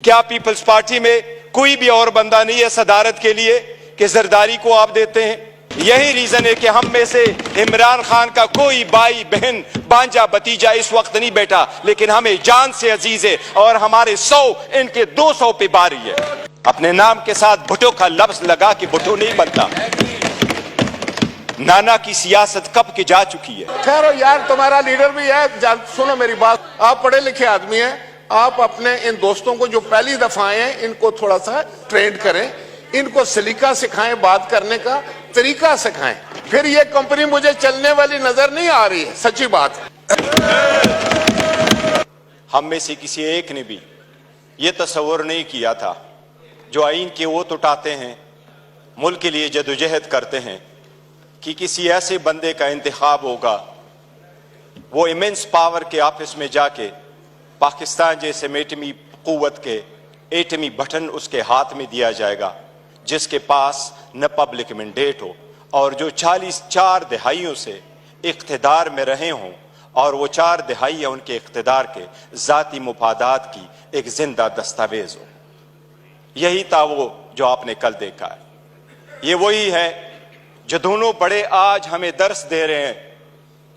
क्या peoples party में कोई भी और बंदा नहीं है सदारत के लिए कि जरदारी को आप देते हैं? यही रीजन है कि हम में से इमरान खान का कोई भाई बहन बांजा भतीजा इस वक्त नहीं बैठा, लेकिन हमें जान से अजीज है और हमारे 100 इनके 200 पे बारी है। अपने नाम के साथ भुट्टो का लफ्ज लगा कि भुट्टो नहीं बनता। नाना की सियासत कब की जा चुकी है। खैर यार, तुम्हारा लीडर भी है, सुनो मेरी बात, आप पढ़े लिखे आदमी हैं, आप अपने इन दोस्तों को जो पहली दफा आए हैं इनको थोड़ा सा ट्रेंड करें, इनको सलीका सिखाएं, बात करने का तरीका सिखाएं। फिर ये कंपनी मुझे चलने वाली नजर नहीं आ रही है, सच्ची बात है। हम में से किसी एक ने भी ये तस्वर नहीं किया था जो आईन के वोट उठाते हैं, मुल्क के लिए जदोजहद करते हैं, कि किसी ऐसे बंदे का इंतखाब होगा, वो इमेंस पावर के ऑफिस में जाके पाकिस्तान जैसे एटमी कुव्वत के एटमी बटन उसके हाथ में दिया जाएगा, जिसके पास न पब्लिक मैंडेट हो और जो 4 दहाइयों से इख्तिदार में रहे हों और वो 4 दहाइयाँ उनके इख्तिदार के ज़ाती मुफादात की एक जिंदा दस्तावेज हो। यही था वो जो आपने कल देखा है। ये वही है जो दोनों बड़े आज हमें दर्स दे रहे हैं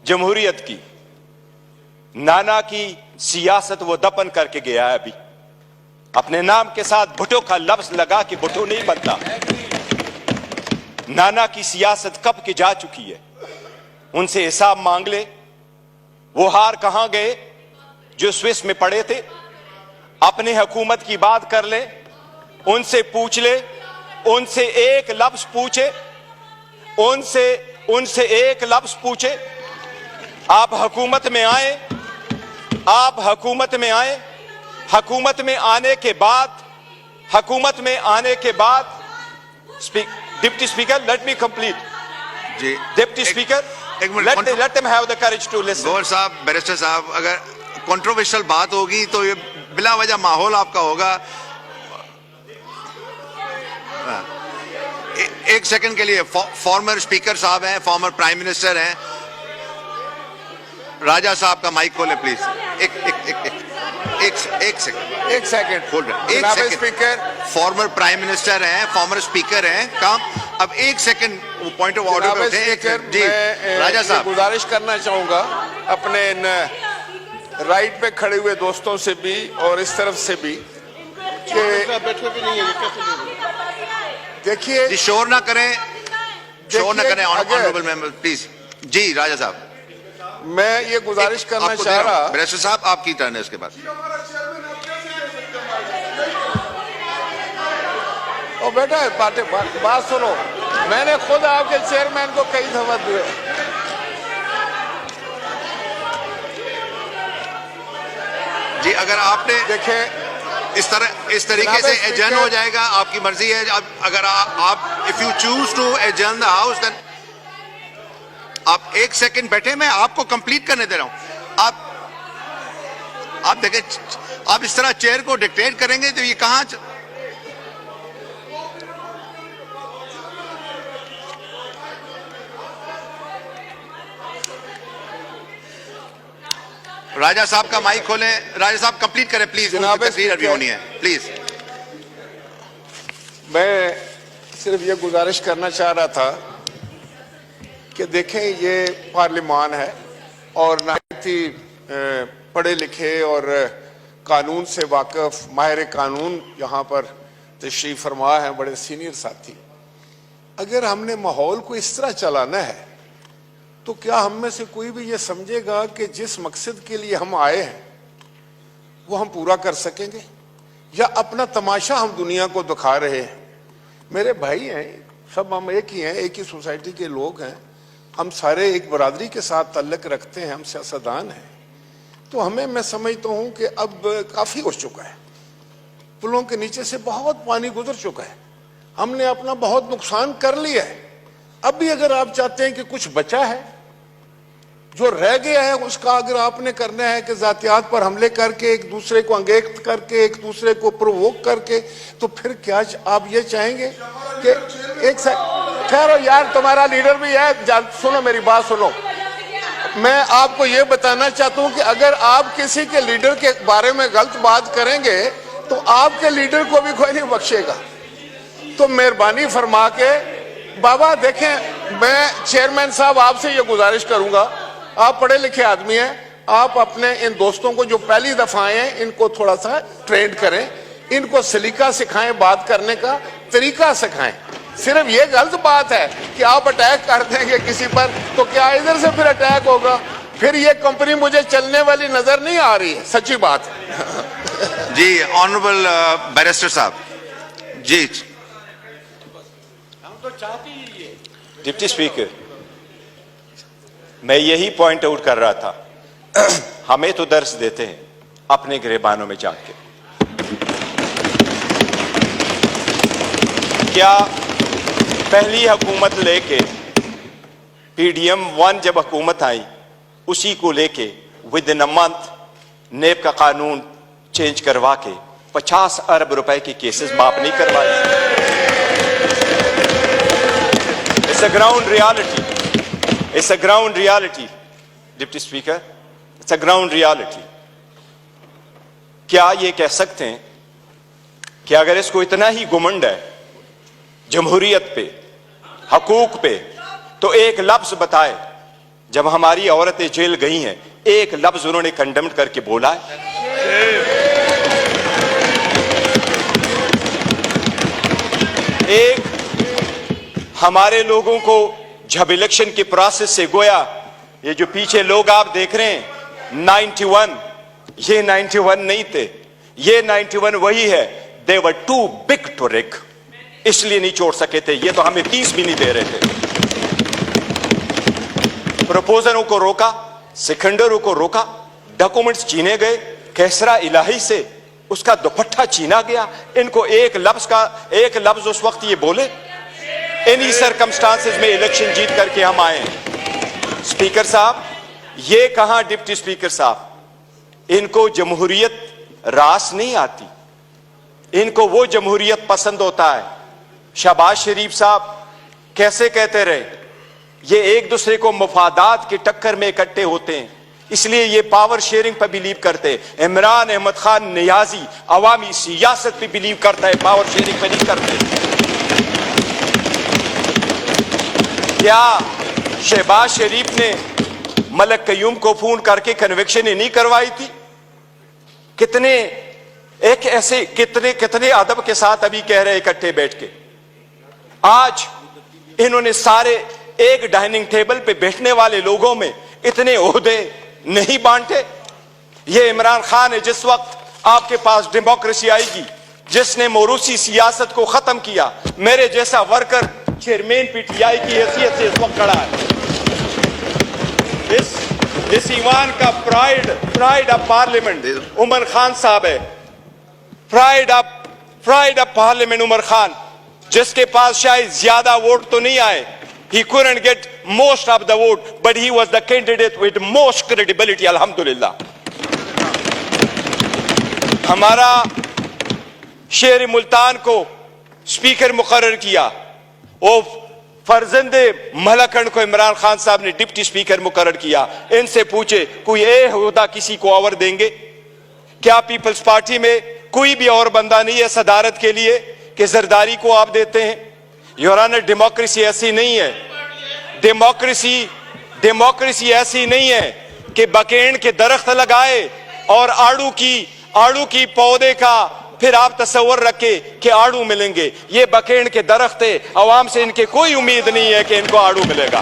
जमहूरियत की। नाना की सियासत वो दफन करके गया है। अभी अपने नाम के साथ भुट्टो का लफ्ज लगा कि भुट्टो नहीं बनता। नाना की सियासत कब की जा चुकी है, उनसे हिसाब मांग ले। वो हार कहां गए जो स्विस में पड़े थे? अपने हुकूमत की बात कर ले, उनसे पूछ ले, उनसे एक लफ्ज पूछे, उनसे एक लफ्ज पूछे। आप हुकूमत में आए, आप हुकूमत में आए, हुकूमत में आने के बाद deputy speaker, let me complete जी। Deputy speaker, let them have the courage to listen। Gohar sahab, barrister साहब, अगर कंट्रोवर्शियल बात होगी तो ये बिला वजह माहौल आपका होगा। एक सेकंड के लिए फॉर्मर स्पीकर साहब हैं, फॉर्मर प्राइम मिनिस्टर हैं, राजा साहब का माइक खोलें प्लीज। एक सेकंड होल्ड, एक second. Speaker, former prime minister हैं, फॉर्मर स्पीकर हैं, काम अब एक सेकंड पॉइंट ऑफ ऑर्डर पे उठे। जी राजा साहब, गुजारिश करना चाहूंगा अपने इन राइट पे खड़े हुए दोस्तों से भी और इस तरफ से भी देखिए, जी शोर ना करें, ऑनरेबल मेंबर प्लीज। जी राजा साहब, मैं ये गुजारिश करना चाह रहा। बैरिस्टर साहब आपकी टर्न है उसके बाद। ओ बेटा, बात सुनो, मैंने खुद आपके चेयरमैन को कई दफा दिए। जी अगर आपने देखे इस तरीके से एडजर्न हो जाएगा, आपकी मर्जी है। अगर आप if you choose to adjourn the house, then आप एक सेकंड बैठे, मैं आपको कंप्लीट करने दे रहा हूं। आप देखें, आप इस तरह चेयर को डिक्टेट करेंगे तो ये कहां। राजा साहब का माइक खोलें। राजा साहब कंप्लीट करें प्लीज, तकरीर अभी होनी है प्लीज। मैं सिर्फ ये गुजारिश करना चाह रहा था कि देखें, ये पार्लियामान है और नहायत ही पढ़े लिखे और कानून से वाकिफ माहिर कानून यहाँ पर तशरीफ फरमा है, बड़े सीनियर साथी। अगर हमने माहौल को इस तरह चलाना है तो क्या हम में से कोई भी ये समझेगा कि जिस मकसद के लिए हम आए हैं वो हम पूरा कर सकेंगे, या अपना तमाशा हम दुनिया को दिखा रहे हैं? मेरे भाई हैं, सब हम एक ही हैं, एक ही सोसाइटी के लोग हैं, हम सारे एक बरादरी के साथ ताल्लुक़ रखते हैं, हम सियासतदान हैं। तो हमें, मैं समझता हूँ कि अब काफ़ी हो चुका है, पुलों के नीचे से बहुत पानी गुजर चुका है, हमने अपना बहुत नुकसान कर लिया है। अब भी अगर आप चाहते हैं कि कुछ बचा है, जो रह गया है, उसका अगर आपने करना है कि जातियात पर हमले करके, एक दूसरे को अंगेख्त करके, एक दूसरे को प्रोवोक करके, तो फिर क्या आप ये चाहेंगे कि एक खैर यार, तुम्हारा लीडर भी है, सुनो मेरी बात सुनो। मैं आपको ये बताना चाहता हूं कि अगर आप किसी के लीडर के बारे में गलत बात करेंगे तो تو آپ کے لیڈر کو بھی کوئی نہیں بخشے گا. تو مہربانی فرما کے بابا دیکھیں, میں چیئرمین صاحب آپ سے یہ گزارش کروں گا, آپ پڑھے لکھے آدمی ہیں, آپ اپنے ان دوستوں کو جو پہلی دفعہ آئے ہیں ان کو تھوڑا سا ٹرینڈ کریں, ان کو سلیقہ سکھائیں, بات کرنے کا طریقہ سکھائیں. صرف یہ غلط بات ہے کہ آپ اٹیک کر دیں گے کسی پر, تو کیا ادھر سے پھر اٹیک ہوگا؟ پھر یہ کمپنی مجھے چلنے والی نظر نہیں آ رہی ہے, سچی بات. جی آنریبل بیرسٹر صاحب. جی ڈپٹی اسپیکر, میں یہی پوائنٹ آؤٹ کر رہا تھا, ہمیں تو درس دیتے ہیں اپنے گریبانوں میں جا کے. کیا پہلی حکومت لے کے پی ڈی ایم 1 جب حکومت آئی, اسی کو لے کے with in a month NAB کا قانون چینج کروا کے 50 ارب روپے کے کیسز معاف نہیں کروائے؟ It's a ground reality. It's a ground reality, Deputy Speaker. It's a ground reality. کیا یہ کہہ سکتے ہیں کہ اگر اس کو اتنا ہی گمنڈ ہے جمہوریت پہ, حقوق پہ, تو ایک لفظ بتائے جب ہماری عورتیں جیل گئی ہیں, ایک لفظ انہوں نے کنڈمڈ کر کے بولا ہے؟ ایک ہمارے لوگوں کو جب الیکشن کے پروسیس سے گویا یہ جو پیچھے لوگ آپ دیکھ رہے ہیں 91, یہ 91 نہیں تھے, یہ 91 وہی ہے. They were too big to rig, اس لیے نہیں چھوڑ سکے تھے. یہ تو ہمیں 30 بھی نہیں دے رہے تھے. پروپوزروں کو روکا, سیکنڈروں کو روکا, ڈاکومنٹس چینے گئے, کیسرا الہی سے اس کا دوپٹہ چینا گیا. ان کو ایک لفظ اس وقت یہ بولے, انہی سرکمسٹانسز میں الیکشن جیت کر کے ہم آئے ہیں. اسپیکر صاحب, یہ کہاں ڈپٹی اسپیکر صاحب, ان کو جمہوریت راس نہیں آتی, ان کو وہ جمہوریت پسند ہوتا ہے. شہباز شریف صاحب کیسے کہتے رہے, یہ ایک دوسرے کو مفادات کی ٹکر میں اکٹھے ہوتے ہیں, اس لیے یہ پاور شیئرنگ پہ بلیو کرتے. عمران احمد خان نیازی عوامی سیاست پہ بلیو کرتا ہے, پاور شیئرنگ پہ نہیں کرتے. کیا شہباز شریف نے ملک قیوم کو فون کر کے کنوکشن ہی نہیں کروائی تھی؟ کتنے ادب کے ساتھ ابھی کہہ رہے اکٹھے بیٹھ کے. آج انہوں نے سارے ایک ڈائننگ ٹیبل پہ بیٹھنے والے لوگوں میں اتنے عہدے نہیں بانٹے. یہ عمران خان ہے, جس وقت آپ کے پاس ڈیموکریسی آئے گی, جس نے موروثی سیاست کو ختم کیا, میرے جیسا worker chairman P T I کی حیثیت سے اس وقت کھڑا ہے. اس ایوان کا پرائیڈ آف پارلیمنٹ عمر خان صاحب ہے. پرائیڈ آف پارلیمنٹ عمر خان, جس کے پاس شاید زیادہ ووٹ تو نہیں آئے, he couldn't get most of the vote, but he was the candidate with most credibility, alhamdulillah. ہمارا شہر ملتان کو اسپیکر مقرر کیا, وہ فرزند ملکنڈ کو عمران خان صاحب نے ڈپٹی اسپیکر مقرر کیا. ان سے پوچھے کوئی عہدہ کسی کو اور دیں گے کیا؟ پیپلز پارٹی میں کوئی بھی اور بندہ نہیں ہے صدارت کے لیے کہ زرداری کو آپ دیتے ہیں. یور آنر, ڈیموکریسی ایسی نہیں ہے. ڈیموکریسی ایسی نہیں ہے کہ بکینڈ کے درخت لگائے اور آڑو کی پودے کا پھر آپ تصور رکھے کہ آڑو ملیں گے. یہ بکینڈ کے درخت ہے, عوام سے ان کے کوئی امید نہیں ہے کہ ان کو آڑو ملے گا.